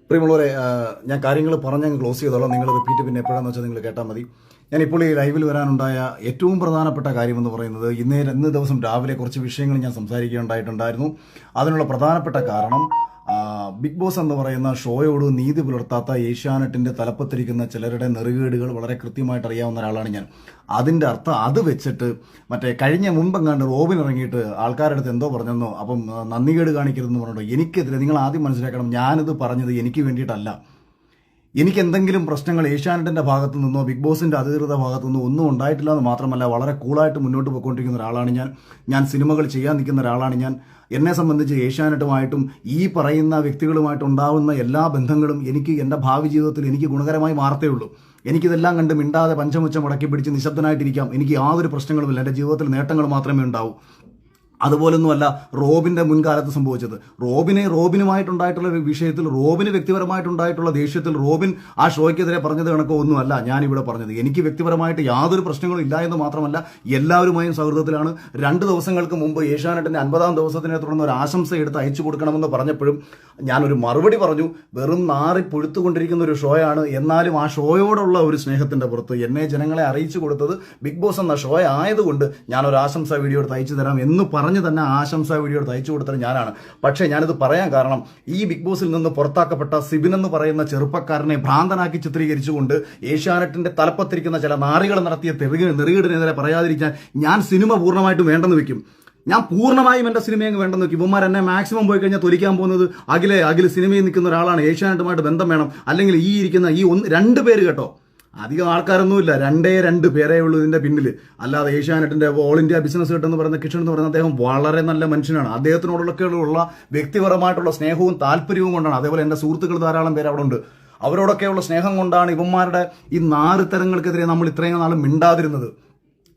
പ്രിയമുള്ളവരെ, ഞാൻ കാര്യങ്ങൾ പറഞ്ഞങ്ങ് ക്ലോസ് ചെയ്തോളാം. നിങ്ങൾ റിപ്പീറ്റ് പിന്നെ എപ്പോഴാണെന്ന് വെച്ചാൽ നിങ്ങൾ കേട്ടാൽ മതി. ഞാനിപ്പോൾ ഈ ലൈവിൽ വരാനുണ്ടായ ഏറ്റവും പ്രധാനപ്പെട്ട കാര്യമെന്ന് പറയുന്നത് ഇന്ന് ദിവസം രാവിലെ കുറച്ച് വിഷയങ്ങൾ ഞാൻ സംസാരിക്കുകയുണ്ടായിട്ടുണ്ടായിരുന്നു. അതിനുള്ള പ്രധാനപ്പെട്ട കാരണം ബിഗ് ബോസ് എന്ന് പറയുന്ന ഷോയോട് നീതി പുലർത്താത്ത ഏഷ്യാനെറ്റിന്റെ തലപ്പത്തിരിക്കുന്ന ചിലരുടെ നെറുകേടുകൾ വളരെ കൃത്യമായിട്ട് അറിയാവുന്ന ഒരാളാണ് ഞാൻ. അതിന്റെ അർത്ഥം അത് വെച്ചിട്ട് കഴിഞ്ഞ മുമ്പെങ്ങാണ്ട് റോബിൻ ഇറങ്ങിയിട്ട് ആൾക്കാരുടെ അടുത്ത് എന്തോ പറഞ്ഞെന്നോ, അപ്പം നന്ദികേട് കാണിക്കരുതെന്ന് പറഞ്ഞിട്ടോ. എനിക്കെതിരെ നിങ്ങൾ ആദ്യം മനസ്സിലാക്കണം, ഞാനിത് പറഞ്ഞത് എനിക്ക് വേണ്ടിയിട്ടല്ല. എനിക്ക് എന്തെങ്കിലും പ്രശ്നങ്ങൾ ഏഷ്യാനെറ്റിന്റെ ഭാഗത്തു നിന്നോ ബിഗ് ബോസിന്റെ അധികൃത ഭാഗത്തു നിന്നോ ഒന്നും ഉണ്ടായിട്ടില്ല എന്ന് മാത്രമല്ല, വളരെ കൂളായിട്ട് മുന്നോട്ട് പോയിക്കൊണ്ടിരിക്കുന്ന ഒരാളാണ് ഞാൻ സിനിമകൾ ചെയ്യാൻ നിൽക്കുന്ന ഒരാളാണ് ഞാൻ. എന്നെ സംബന്ധിച്ച് ഏഷ്യാനെറ്റുമായിട്ടും ഈ പറയുന്ന വ്യക്തികളുമായിട്ട് ഉണ്ടാവുന്ന എല്ലാ ബന്ധങ്ങളും എനിക്ക് എൻ്റെ ഭാവി ജീവിതത്തിൽ എനിക്ക് ഗുണകരമായി മാറത്തേ ഉള്ളൂ. എനിക്കിതെല്ലാം കണ്ട് മിണ്ടാതെ പഞ്ചമുച്ചം മുടക്കി പിടിച്ച് നിശബ്ദനായിട്ടിരിക്കാം. എനിക്ക് യാതൊരു പ്രശ്നങ്ങളുമില്ല. എൻ്റെ ജീവിതത്തിൽ നേട്ടങ്ങൾ മാത്രമേ ഉണ്ടാവൂ. അതുപോലൊന്നുമല്ല റോബിന്റെ മുൻകാലത്ത് സംഭവിച്ചത്. റോബിനുമായിട്ടുണ്ടായിട്ടുള്ള ഒരു വിഷയത്തിൽ, റോബിന് വ്യക്തിപരമായിട്ടുണ്ടായിട്ടുള്ള ദേഷ്യത്തിൽ റോബിൻ ആ ഷോയ്ക്കെതിരെ പറഞ്ഞത് കണക്കോ ഒന്നുമല്ല ഞാനിവിടെ പറഞ്ഞത്. എനിക്ക് വ്യക്തിപരമായിട്ട് യാതൊരു പ്രശ്നങ്ങളും ഇല്ല എന്ന് മാത്രമല്ല, എല്ലാവരുമായും സൗഹൃദത്തിലാണ്. 2 ദിവസങ്ങൾക്ക് മുമ്പ് ഏഷ്യാനെറ്റിന്റെ 50-ാം ദിവസത്തിനെ തുടർന്ന് ഒരു ആശംസ എടുത്ത് അയച്ചു കൊടുക്കണമെന്ന് പറഞ്ഞപ്പോഴും ഞാനൊരു മറുപടി പറഞ്ഞു. വെറും നാറി പൊഴുത്തുകൊണ്ടിരിക്കുന്ന ഒരു ഷോയാണ്. എന്നാലും ആ ഷോയോടുള്ള ഒരു സ്നേഹത്തിന്റെ പുറത്ത് എന്നെ ജനങ്ങളെ അറിയിച്ചു കൊടുത്തത് ബിഗ് ബോസ് എന്ന ഷോ ആയതുകൊണ്ട് ഞാനൊരു ആശംസ വീഡിയോ എടുത്ത് അയച്ചു തരാം എന്ന് പറഞ്ഞു തന്നെ ആശംസാ വീഡിയോ തയ്ച്ചു കൊടുത്തത് ഞാനാണ്. പക്ഷേ ഞാനിത് പറയാൻ കാരണം, ഈ ബിഗ് ബോസിൽ നിന്ന് പുറത്താക്കപ്പെട്ട സിബിൻ എന്ന് പറയുന്ന ചെറുപ്പക്കാരനെ ഭ്രാന്തനാക്കി ചിത്രീകരിച്ചുകൊണ്ട് ഏഷ്യാനെറ്റിന്റെ തലപ്പത്തിരിക്കുന്ന ചില നാറികൾ നടത്തിയ നെറുകേടിനെതിരെ പറയാതിരിക്കാൻ ഞാൻ സിനിമ പൂർണ്ണമായിട്ടും വേണ്ടെന്ന് വെക്കും. ഞാൻ പൂർണ്ണമായും എന്റെ സിനിമയെ വേണ്ടെന്ന് വെക്കും. ഇവന്മാർ എന്നെ മാക്സിമം പോയി കഴിഞ്ഞാൽ തൊലിക്കാൻ പോകുന്നത് അഖിലെ സിനിമയിൽ നിൽക്കുന്ന ഒരാളാണ്, ഏഷ്യാനെറ്റുമായിട്ട് ബന്ധം വേണം, അല്ലെങ്കിൽ ഈ ഇരിക്കുന്ന ഈ 2 പേര് കേട്ടോ, അധികം ആൾക്കാരൊന്നുമില്ല, 2 പേരേ ഉള്ളൂ ഇതിന്റെ പിന്നിൽ. അല്ലാതെ ഏഷ്യാനെറ്റിന്റെ ഓൾ ഇന്ത്യ ബിസിനസ് ഹെഡ് എന്ന് പറയുന്ന കിഷൻ എന്ന് പറയുന്ന അദ്ദേഹം വളരെ നല്ല മനുഷ്യനാണ്. അദ്ദേഹത്തിനോടൊക്കെയുള്ള വ്യക്തിപരമായിട്ടുള്ള സ്നേഹവും താല്പര്യവും കൊണ്ടാണ്. അതേപോലെ എന്റെ സുഹൃത്തുക്കൾ ധാരാളം പേര് അവിടെ ഉണ്ട്. അവരോടൊക്കെയുള്ള സ്നേഹം കൊണ്ടാണ് ഇവന്മാരുടെ ഈ 4 തരങ്ങൾക്കെതിരെ നമ്മൾ ഇത്രയും നാളും മിണ്ടാതിരുന്നത്.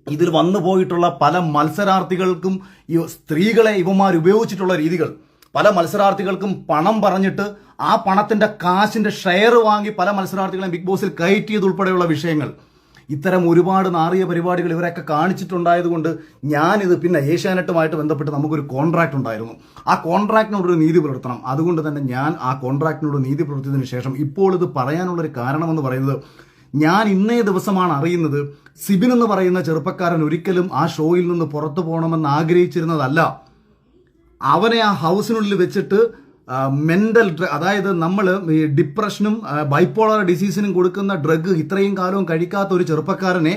ഇതിൽ വന്നു പോയിട്ടുള്ള പല മത്സരാർത്ഥികൾക്കും ഈ സ്ത്രീകളെ ഇവന്മാർ ഉപയോഗിച്ചിട്ടുള്ള രീതികൾ, പല മത്സരാർത്ഥികൾക്കും പണം പറഞ്ഞിട്ട് ആ പണത്തിന്റെ കാശിന്റെ ഷെയർ വാങ്ങി പല മത്സരാർത്ഥികളെയും ബിഗ് ബോസിൽ കയറ്റിയതുൾപ്പെടെയുള്ള വിഷയങ്ങൾ, ഇത്തരം ഒരുപാട് നാറിയ പരിപാടികൾ ഇവരൊക്കെ കാണിച്ചിട്ടുണ്ടായതുകൊണ്ട് ഞാനിത് പിന്നെ ഏഷ്യാനെറ്റുമായിട്ട് ബന്ധപ്പെട്ട് നമുക്കൊരു കോൺട്രാക്ട് ഉണ്ടായിരുന്നു. ആ കോൺട്രാക്ടിനോടൊരു നീതി പുലർത്തണം. അതുകൊണ്ട് തന്നെ ഞാൻ ആ കോൺട്രാക്ടിനോട് നീതി പുലർത്തിയതിനു ശേഷം ഇപ്പോൾ ഇത് പറയാനുള്ളൊരു കാരണമെന്ന് പറയുന്നത്, ഞാൻ ഇന്നേ ദിവസമാണ് അറിയുന്നത് സിബിൻ എന്ന് പറയുന്ന ചെറുപ്പക്കാരൻ ഒരിക്കലും ആ ഷോയിൽ നിന്ന് പുറത്തു പോകണമെന്ന് ആഗ്രഹിച്ചിരുന്നതല്ല. അവനെ ആ ഹൗസിനുള്ളിൽ വെച്ചിട്ട് മെന്റൽ അതായത് നമ്മൾ ഈ ഡിപ്രഷനും ബൈപ്പോളർ ഡിസീസിനും കൊടുക്കുന്ന ഡ്രഗ് ഇത്രയും കാലവും കഴിക്കാത്ത ഒരു ചെറുപ്പക്കാരനെ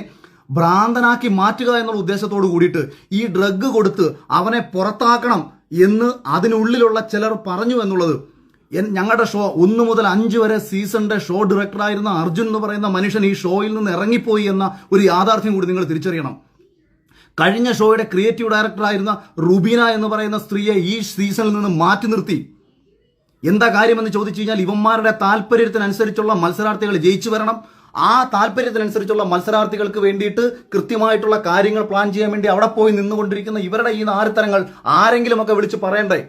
ഭ്രാന്തനാക്കി മാറ്റുക എന്നുള്ള ഉദ്ദേശത്തോട് കൂടിയിട്ട് ഈ ഡ്രഗ് കൊടുത്ത് അവനെ പുറത്താക്കണം എന്ന് അതിനുള്ളിലുള്ള ചിലർ പറഞ്ഞു എന്നുള്ളത്. ഞങ്ങളുടെ ഷോ 1 മുതൽ 5 വരെ സീസണിന്റെ ഷോ ഡയറക്ടറായിരുന്ന അർജുൻ എന്ന് പറയുന്ന മനുഷ്യൻ ഈ ഷോയിൽ നിന്ന് ഇറങ്ങിപ്പോയി എന്ന ഒരു യാഥാർത്ഥ്യം കൂടി നിങ്ങൾ തിരിച്ചറിയണം. കഴിഞ്ഞ ഷോയുടെ ക്രിയേറ്റീവ് ഡയറക്ടറായിരുന്ന റുബീന എന്ന് പറയുന്ന സ്ത്രീയെ ഈ സീസണിൽ നിന്ന് മാറ്റി നിർത്തി. എന്താ കാര്യമെന്ന് ചോദിച്ചു കഴിഞ്ഞാൽ, ഇവന്മാരുടെ താല്പര്യത്തിനനുസരിച്ചുള്ള മത്സരാർത്ഥികൾ ജയിച്ചു വരണം. ആ താല്പര്യത്തിനനുസരിച്ചുള്ള മത്സരാർത്ഥികൾക്ക് വേണ്ടിയിട്ട് കൃത്യമായിട്ടുള്ള കാര്യങ്ങൾ പ്ലാൻ ചെയ്യാൻ വേണ്ടി അവിടെ പോയി നിന്നുകൊണ്ടിരിക്കുന്ന ഇവരുടെ ഈ 4 തരങ്ങൾ ആരെങ്കിലുമൊക്കെ വിളിച്ച് പറയണ്ടേ?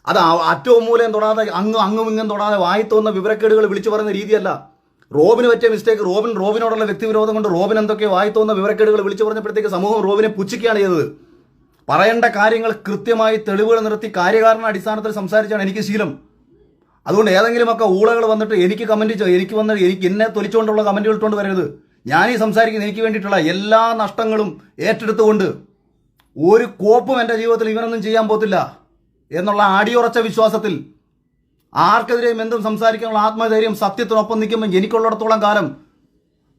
അത് അറ്റവും മൂലം തൊടാതെ അങ്ങും ഇങ്ങും തൊടാതെ വായിത്തോന്ന വിവരക്കേടുകൾ വിളിച്ചു പറയുന്ന രീതിയല്ല. റോബിന് പറ്റിയ മിസ്റ്റേക്ക്, റോബിനോടുള്ള വ്യക്തിവിരോധം കൊണ്ട് റോബിൻ എന്തൊക്കെ വായിത്തോന്ന വിവരക്കേടുകൾ വിളിച്ചു പറഞ്ഞപ്പോഴത്തേക്ക് സമൂഹം റോബിനെ പുച്ഛിക്കുകയാണ് ചെയ്തത്. പറയേണ്ട കാര്യങ്ങൾ കൃത്യമായി തെളിവുകൾ നിർത്തി കാര്യകാരണ അടിസ്ഥാനത്തിൽ സംസാരിച്ചാണ് എനിക്ക് ശീലം. അതുകൊണ്ട് ഏതെങ്കിലുമൊക്കെ ഊളകൾ വന്നിട്ട് എനിക്ക് എന്നെ തൊലിച്ചുകൊണ്ടുള്ള കമന്റുകൾ ഇട്ടുകൊണ്ട് വരരുത്. ഞാനീ സംസാരിക്കുന്ന എനിക്ക് വേണ്ടിയിട്ടുള്ള എല്ലാ നഷ്ടങ്ങളും ഏറ്റെടുത്തുകൊണ്ട് ഒരു കോപ്പും എൻ്റെ ജീവിതത്തിൽ ഇവനൊന്നും ചെയ്യാൻ പോത്തില്ല എന്നുള്ള അടിയുറച്ച വിശ്വാസത്തിൽ ആർക്കെതിരെയും എന്തും സംസാരിക്കാനുള്ള ആത്മധൈര്യം സത്യത്തിനൊപ്പം നിൽക്കുമ്പോൾ എനിക്കുള്ളിടത്തോളം കാലം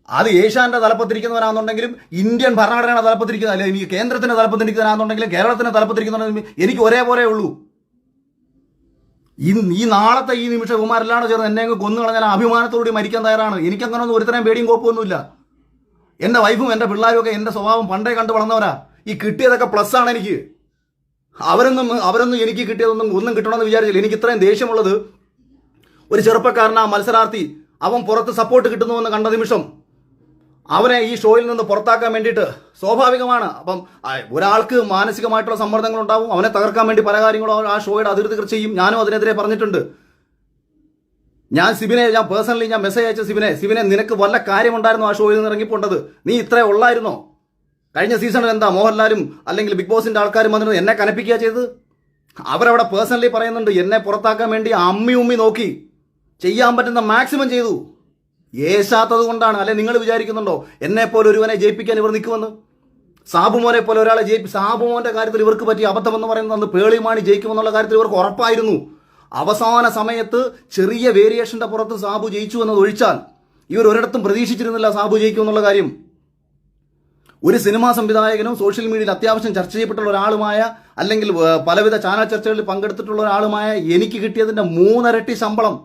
അത് ഏഷ്യാന്റെ തലപ്പത്തിരിക്കുന്നവരാണെന്നുണ്ടെങ്കിലും ഇന്ത്യൻ ഭരണഘടനയുടെ തലപ്പത്തിരിക്കുന്ന, അല്ലെങ്കിൽ എനിക്ക് കേന്ദ്രത്തിന്റെ തലപ്പത്തിരിക്കുന്നവരാണെന്നുണ്ടെങ്കിലും കേരളത്തിന്റെ തലപ്പത്തിരിക്കുന്നവരാണെങ്കിലും എനിക്ക് ഒരേപോലെ ഉള്ളൂ. ഈ നാളത്തെ ഈ നിമിഷം ഇവന്മാരെല്ലാം ചേർന്ന് എന്നെ കൊന്നു കളഞ്ഞാൽ അഭിമാനത്തോടുകൂടി മരിക്കാൻ തയ്യാറാണ്. എനിക്കങ്ങനൊന്നും ഒരുത്തരം പേടിയും കോപ്പമൊന്നുമില്ല. എന്റെ വൈഫും എന്റെ പിള്ളേരും ഒക്കെ എന്റെ സ്വഭാവം പണ്ടേ കണ്ടു വളർന്നവരാ. ഈ കിട്ടിയതൊക്കെ പ്ലസ് ആണ് എനിക്ക്. അവരൊന്നും എനിക്ക് ഒന്നും കിട്ടണമെന്ന് വിചാരിച്ചില്ല. എനിക്ക് ഇത്രയും ദേഷ്യമുള്ളത് ഒരു ചെറുപ്പക്കാരനാ മത്സരാർത്ഥി, അവൻ പുറത്ത് സപ്പോർട്ട് കിട്ടുന്നുവെന്ന് കണ്ട നിമിഷം അവനെ ഈ ഷോയിൽ നിന്ന് പുറത്താക്കാൻ വേണ്ടിയിട്ട് സ്വാഭാവികമാണ്. അപ്പം ഒരാൾക്ക് മാനസികമായിട്ടുള്ള സമ്മർദ്ദങ്ങൾ ഉണ്ടാവും. അവനെ തകർക്കാൻ വേണ്ടി പല കാര്യങ്ങളും ആ ഷോയുടെ അധികൃതർ ചെയ്യും. ഞാനും അതിനെതിരെ പറഞ്ഞിട്ടുണ്ട്. ഞാൻ പേഴ്സണലി മെസ്സേജ് അയച്ച സിബിനെ നിനക്ക് വല്ല കാര്യമുണ്ടായിരുന്നു ആ ഷോയിൽ നിന്ന് ഇറങ്ങിപ്പോണ്ടത്? നീ ഇത്രേ ഉള്ളായിരുന്നോ? കഴിഞ്ഞ സീസണിൽ എന്താ മോഹൻലാലും അല്ലെങ്കിൽ ബിഗ് ബോസിന്റെ ആൾക്കാരും വന്നിട്ട് എന്നെ കനപ്പിക്കുക ചെയ്തത്? അവരവിടെ പേഴ്സണലി പറയുന്നുണ്ട്, എന്നെ പുറത്താക്കാൻ വേണ്ടി ഉമ്മി നോക്കി, ചെയ്യാൻ പറ്റുന്ന മാക്സിമം ചെയ്തു. ഏശാത്തത് കൊണ്ടാണ്. അല്ലെ നിങ്ങൾ വിചാരിക്കുന്നുണ്ടോ എന്നെ പോലെ ഒരുവനെ ജയിപ്പിക്കാൻ ഇവർ നിൽക്കുമെന്ന്? സാബുമോനെ പോലെ ഒരാളെ സാബുമോന്റെ കാര്യത്തിൽ ഇവർക്ക് പറ്റിയ അബദ്ധം എന്ന് പറയുന്നത് പേളിമാണി ജയിക്കുമെന്നുള്ള കാര്യത്തിൽ ഇവർക്ക് ഉറപ്പായിരുന്നു. അവസാന സമയത്ത് ചെറിയ വേരിയേഷന്റെ പുറത്ത് സാബു ജയിച്ചു എന്നത് ഒഴിച്ചാൽ ഇവർ ഒരിടത്തും പ്രതീക്ഷിച്ചിരുന്നില്ല സാബു ജയിക്കുമെന്നുള്ള കാര്യം. ഒരു സിനിമാ സംവിധായകനും സോഷ്യൽ മീഡിയയിൽ അത്യാവശ്യം ചർച്ച ചെയ്യപ്പെട്ടുള്ള ഒരാളുമായ, അല്ലെങ്കിൽ പലവിധ ചാനൽ ചർച്ചകളിൽ പങ്കെടുത്തിട്ടുള്ള ഒരാളുമായ എനിക്ക് കിട്ടിയതിന്റെ 3 ഇരട്ടി ശമ്പളം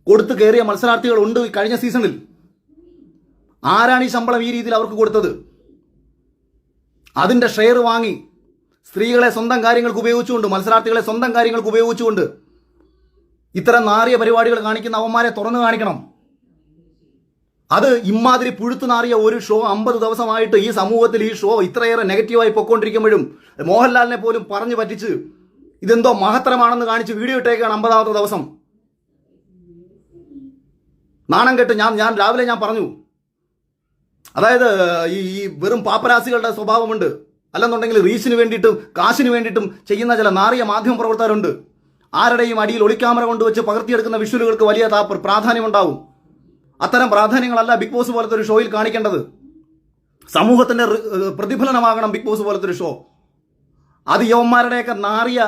കൊടുത്തു കയറിയ മത്സരാർത്ഥികൾ ഉണ്ട് കഴിഞ്ഞ സീസണിൽ. ആരാണ് ഈ ശമ്പളം ഈ രീതിയിൽ അവർക്ക് കൊടുത്തത്? അതിന്റെ ഷെയർ വാങ്ങി സ്ത്രീകളെ സ്വന്തം കാര്യങ്ങൾക്ക് ഉപയോഗിച്ചുകൊണ്ട്, മത്സരാർത്ഥികളെ സ്വന്തം കാര്യങ്ങൾക്ക് ഉപയോഗിച്ചുകൊണ്ട് ഇത്തരം നാറിയ പരിപാടികൾ കാണിക്കുന്ന അവന്മാരെ തുറന്നു കാണിക്കണം. അത് ഇമാതിരി പുഴുത്തു നാറിയ ഒരു ഷോ 50 ദിവസമായിട്ട് ഈ സമൂഹത്തിൽ ഈ ഷോ ഇത്രയേറെ നെഗറ്റീവായി പൊയ്ക്കൊണ്ടിരിക്കുമ്പോഴും മോഹൻലാലിനെ പോലും പറഞ്ഞു പറ്റിച്ച് ഇതെന്തോ മഹത്തരമാണെന്ന് കാണിച്ച് വീഡിയോ ഇട്ടേക്കാണ് 50ാമത്തെ ദിവസം. നാണം കെട്ട് ഞാൻ രാവിലെ പറഞ്ഞു, അതായത് ഈ വെറും പാപ്പരാസികളുടെ സ്വഭാവമുണ്ട്, അല്ലെന്നുണ്ടെങ്കിൽ റീച്ചിന് വേണ്ടിയിട്ടും കാശിന് വേണ്ടിയിട്ടും ചെയ്യുന്ന ചില നാറിയ മാധ്യമ പ്രവർത്തകരുണ്ട്. ആരുടെയും അടിയിൽ ഒളിക്യാമറ കൊണ്ടുവച്ച് പകർത്തിയെടുക്കുന്ന വിഷ്വലുകൾക്ക് വലിയ പ്രാധാന്യമുണ്ടാവും. അത്തരം പ്രാധാന്യങ്ങളല്ല ബിഗ് ബോസ് പോലത്തെ ഒരു ഷോയിൽ കാണിക്കേണ്ടത്. സമൂഹത്തിന്റെ പ്രതിഫലനമാകണം ബിഗ് ബോസ് പോലത്തെ ഒരു ഷോ. അത് യവന്മാരുടെയൊക്കെ നാറിയ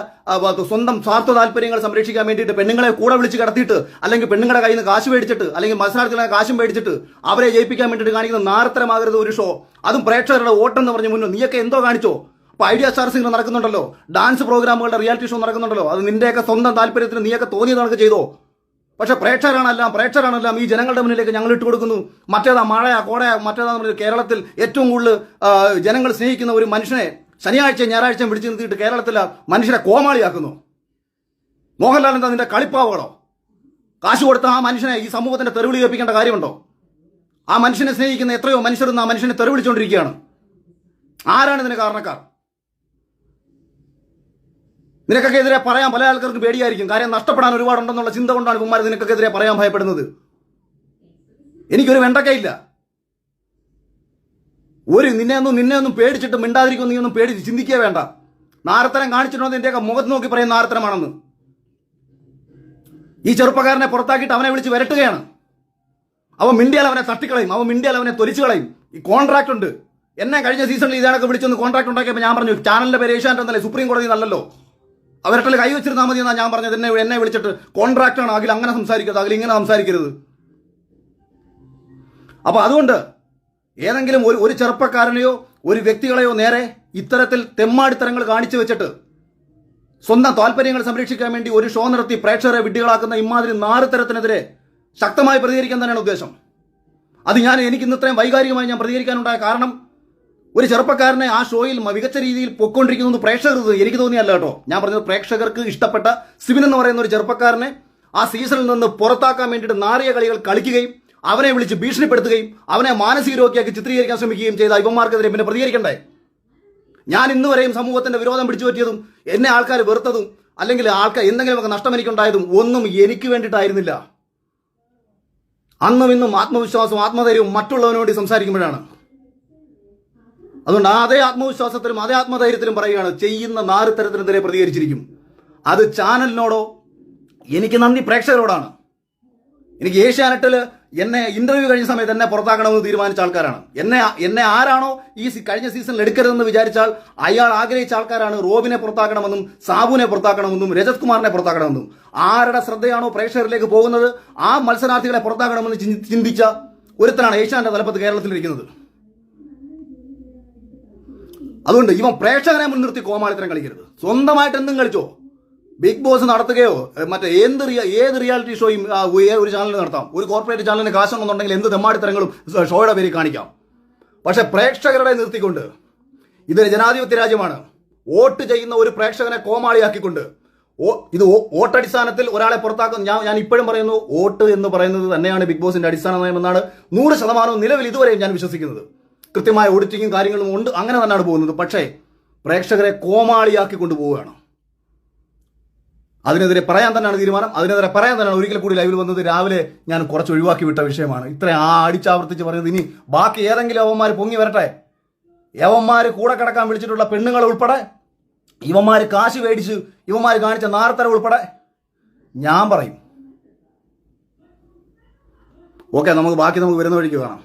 സ്വന്തം സ്വാർത്ഥ താല്പര്യങ്ങൾ സംരക്ഷിക്കാൻ വേണ്ടിയിട്ട് പെണ്ണുങ്ങളെ കൂടെ വിളിച്ച് കിടത്തിയിട്ട്, അല്ലെങ്കിൽ പെണ്ണുങ്ങളുടെ കയ്യിൽ നിന്ന് കാശ് മേടിച്ചിട്ട്, അല്ലെങ്കിൽ മത്സരാർത്ഥികളെ കാശും മേടിച്ചിട്ട് അവരെ ജയിപ്പിക്കാൻ വേണ്ടിയിട്ട് കാണിക്കുന്ന നാരത്തരമാകരുത് ഒരു ഷോ. അതും പ്രേക്ഷകരുടെ വോട്ടെന്ന് പറഞ്ഞ് മുന്നോ നീയൊക്കെ എന്തോ കാണിച്ചോ? അപ്പൊ ഐഡിയ സ്റ്റാർ സിംഗർ നടക്കുന്നുണ്ടല്ലോ, ഡാൻസ് പ്രോഗ്രാമുകളുടെ റിയാലിറ്റി ഷോ നടക്കുന്നുണ്ടല്ലോ, അത് നിന്റെയൊക്കെ സ്വന്തം താല്പര്യത്തിന് നീയൊക്കെ തോന്നിയത് കണക്ക് ചെയ്തോ. പക്ഷെ പ്രേക്ഷകരാണെല്ലാം ഈ ജനങ്ങളുടെ മുന്നിലേക്ക് ഞങ്ങൾ ഇട്ട് കൊടുക്കുന്നു. മറ്റേതാ മഴയാ കോടയാ മറ്റേതാ കേരളത്തിൽ ഏറ്റവും കൂടുതൽ ജനങ്ങൾ സ്നേഹിക്കുന്ന ഒരു മനുഷ്യനെ ശനിയാഴ്ചയും ഞായറാഴ്ചയും പിടിച്ചു നിർത്തിയിട്ട് കേരളത്തിലെ മനുഷ്യരെ കോമാളിയാക്കുന്നു. മോഹൻലാൽ എന്താ നിന്റെ കളിപ്പാവുകളോ? കാശ് കൊടുത്ത ആ മനുഷ്യനെ ഈ സമൂഹത്തിന്റെ തെരുവിളി കേൾപ്പിക്കേണ്ട കാര്യമുണ്ടോ? ആ മനുഷ്യനെ സ്നേഹിക്കുന്ന എത്രയോ മനുഷ്യർ ആ മനുഷ്യനെ തെരുവിളിച്ചുകൊണ്ടിരിക്കുകയാണ്. ആരാണ് ഇതിന് കാരണക്കാർ? നിനക്കൊക്കെ എതിരെ പറയാൻ പല ആൾക്കാർക്ക് പേടിയായിരിക്കും. കാര്യം നഷ്ടപ്പെടാൻ ഒരുപാടുണ്ടെന്നുള്ള ചിന്ത കൊണ്ടാണ് ഇവന്മാർ നിനക്കൊക്കെ എതിരെ പറയാൻ ഭയപ്പെടുന്നത്. എനിക്കൊരു വെണ്ടക്കയില്ല. നിന്നെ ഒന്നും പേടിച്ചിട്ട് മിണ്ടാതിരിക്കും, നീ ഒന്നും പേടിച്ച് ചിന്തിക്കുക വേണ്ട. നാരത്തരം കാണിച്ചിട്ടുണ്ടോ എന്റെയൊക്കെ മുഖത്ത് നോക്കി പറയുന്ന നാരത്തരമാണെന്ന്. ഈ ചെറുപ്പക്കാരനെ പുറത്താക്കിയിട്ട് അവനെ വിളിച്ച് വരട്ടുകയാണ്. അവൻ മിണ്ടിയാൽ അവനെ തട്ടിക്കളയും, അവൻ മിണ്ടിയാൽ അവനെ തൊലിച്ചു കളയും. ഈ കോൺട്രാക്ട് ഉണ്ട്. എന്നെ കഴിഞ്ഞ സീസണിൽ ഇതാണൊക്കെ വിളിച്ചൊന്ന് കോൺട്രാക്ട് ഉണ്ടാക്കിയപ്പോൾ ഞാൻ പറഞ്ഞു, ചാനലിന്റെ പേര് ഏഷ്യാനെറ്റ് എന്നല്ലേ, സുപ്രീം കോടതി നല്ലല്ലോ, അവരുടെ കൈ വെച്ചിരുന്നാൽ മതി എന്നാണ് ഞാൻ പറഞ്ഞത്. എന്നെ വിളിച്ചിട്ട് കോൺട്രാക്ട് ആണ്, അതിൽ അങ്ങനെ സംസാരിക്കരുത്, അതിൽ ഇങ്ങനെ സംസാരിക്കരുത്. അപ്പൊ അതുകൊണ്ട് ഏതെങ്കിലും ഒരു ചെറുപ്പക്കാരനെയോ ഒരു വ്യക്തികളെയോ നേരെ ഇത്തരത്തിൽ തെമ്മാടിത്തരങ്ങൾ കാണിച്ചു വെച്ചിട്ട് സ്വന്തം താല്പര്യങ്ങൾ സംരക്ഷിക്കാൻ വേണ്ടി ഒരു ഷോ നടത്തി പ്രേക്ഷകരെ വിഡ്ഢികളാക്കുന്ന ഇമാതിരി നാറുതരത്തിനെതിരെ ശക്തമായി പ്രതികരിക്കാൻ തന്നെയാണ് ഉദ്ദേശം. അത് എനിക്ക് ഇന്ന് ഇത്രയും വൈകാരികമായി ഞാൻ പ്രതികരിക്കാനുണ്ടായ കാരണം, ഒരു ചെറുപ്പക്കാരനെ ആ ഷോയിൽ മികച്ച രീതിയിൽ പൊയ്ക്കൊണ്ടിരിക്കുന്നത് പ്രേക്ഷകർക്ക് എനിക്ക് തോന്നിയല്ല കേട്ടോ. ഞാൻ പറഞ്ഞത് പ്രേക്ഷകർക്ക് ഇഷ്ടപ്പെട്ട സിവിൻ എന്ന് പറയുന്ന ഒരു ചെറുപ്പക്കാരനെ ആ സീസണിൽ നിന്ന് പുറത്താക്കാൻ വേണ്ടിയിട്ട് നാറിയ കളികൾ കളിക്കുകയും അവനെ വിളിച്ച് ഭീഷണിപ്പെടുത്തുകയും അവനെ മാനസിക രോഗിയാക്കി ചിത്രീകരിക്കാൻ ശ്രമിക്കുകയും ചെയ്ത ഇവന്മാർക്കെതിരെ പിന്നെ പ്രതികരിക്കണ്ടേ? ഞാൻ ഇന്ന് വരെയും സമൂഹത്തിന്റെ വിരോധം പിടിച്ചു പറ്റിയതും എന്നെ ആൾക്കാർ വെറുത്തതും അല്ലെങ്കിൽ ആൾക്കാർ എന്തെങ്കിലുമൊക്കെ നഷ്ടം എനിക്കുണ്ടായതും ഒന്നും എനിക്ക് വേണ്ടിയിട്ടായിരുന്നില്ല. അന്നും ഇന്നും ആത്മവിശ്വാസവും ആത്മധൈര്യവും മറ്റുള്ളവന് വേണ്ടി സംസാരിക്കുമ്പോഴാണ്. അതുകൊണ്ട് അതേ ആത്മവിശ്വാസത്തിലും അതേ ആത്മധൈര്യത്തിലും പറയുകയാണ്, ചെയ്യുന്ന നാറുത്തരത്തിനെതിരെ പ്രതികരിച്ചിരിക്കും. അത് ചാനലിനോടോ എനിക്ക് നന്ദി പ്രേക്ഷകരോടാണ്. എനിക്ക് ഏഷ്യാനെറ്റിൽ എന്നെ ഇന്റർവ്യൂ കഴിഞ്ഞ സമയത്ത് എന്നെ പുറത്താക്കണമെന്ന് തീരുമാനിച്ച ആൾക്കാരാണ്. എന്നെ ആരാണോ ഈ കഴിഞ്ഞ സീസണിൽ എടുക്കരുതെന്ന് വിചാരിച്ചാൽ അയാൾ ആഗ്രഹിച്ച ആൾക്കാരാണ് റോബിനെ പുറത്താക്കണമെന്നും സാബുവിനെ പുറത്താക്കണമെന്നും രജത് കുമാറിനെ പുറത്താക്കണമെന്നും. ആരുടെ ശ്രദ്ധയാണോ പ്രേക്ഷകരിലേക്ക് പോകുന്നത് ആ മത്സരാർത്ഥികളെ പുറത്താക്കണമെന്ന് ചിന്തിച്ച ഒരുത്തനാണ് ഏഷ്യാന്റെ തലപ്പത്ത് കേരളത്തിലിരിക്കുന്നത്. അതുകൊണ്ട് ഇവൻ പ്രേക്ഷകനെ മുൻനിർത്തി കോമാളിത്തരം കളിക്കരുത്. സ്വന്തമായിട്ട് എന്തും കളിച്ചോ. ബിഗ് ബോസ് നടത്തുകയോ മറ്റേ ഏത് റിയാലിറ്റി ഷോയും ഒരു ചാനലിൽ നടത്താം. ഒരു കോർപ്പറേറ്റ് ചാനലിന് കാശുണ്ടെന്നുണ്ടെങ്കിൽ എന്ത് തെമ്മാടിത്തരങ്ങളും ഷോയുടെ പേരിൽ കാണിക്കാം. പക്ഷെ പ്രേക്ഷകരുടെ നിർത്തിക്കൊണ്ട്, ഇതൊരു ജനാധിപത്യ രാജ്യമാണ്. വോട്ട് ചെയ്യുന്ന ഒരു പ്രേക്ഷകനെ കോമാളിയാക്കിക്കൊണ്ട് ഇത് വോട്ടടിസ്ഥാനത്തിൽ ഒരാളെ പുറത്താക്കും. ഞാൻ ഇപ്പോഴും പറയുന്നു, വോട്ട് എന്ന് പറയുന്നത് തന്നെയാണ് ബിഗ് ബോസിന്റെ അടിസ്ഥാന നയമെന്നാണ് 100% നിലവിൽ ഇതുവരെയും ഞാൻ വിശ്വസിക്കുന്നത്. കൃത്യമായ ഓഡിറ്റിങ്ങും കാര്യങ്ങളും ഉണ്ട്, അങ്ങനെ തന്നെയാണ് പോകുന്നത്. പക്ഷേ പ്രേക്ഷകരെ കോമാളിയാക്കി കൊണ്ടുപോവുകയാണ്. അതിനെതിരെ പറയാൻ തന്നെയാണ് തീരുമാനം. അതിനെതിരെ പറയാൻ തന്നെയാണ് ഒരിക്കൽ കൂടി ലൈവിൽ വന്നത്. രാവിലെ ഞാൻ കുറച്ച് ഒഴിവാക്കി വിട്ട വിഷയമാണ്. ഇത്ര അടിച്ചാവർത്തിച്ച് പറയുന്നത്. ഇനി ബാക്കി ഏതെങ്കിലും യവന്മാർ പൊങ്ങി വരട്ടെ. യവന്മാർ കൂടെ കിടക്കാൻ വിളിച്ചിട്ടുള്ള പെണ്ണുങ്ങൾ ഉൾപ്പെടെ ഇവന്മാർ കാശ് മേടിച്ച് ഇവന്മാർ കാണിച്ച നാർത്തര ഉൾപ്പെടെ ഞാൻ പറയും. ഓക്കെ, നമുക്ക് ബാക്കി വരുന്ന വഴിക്ക് കാണാം.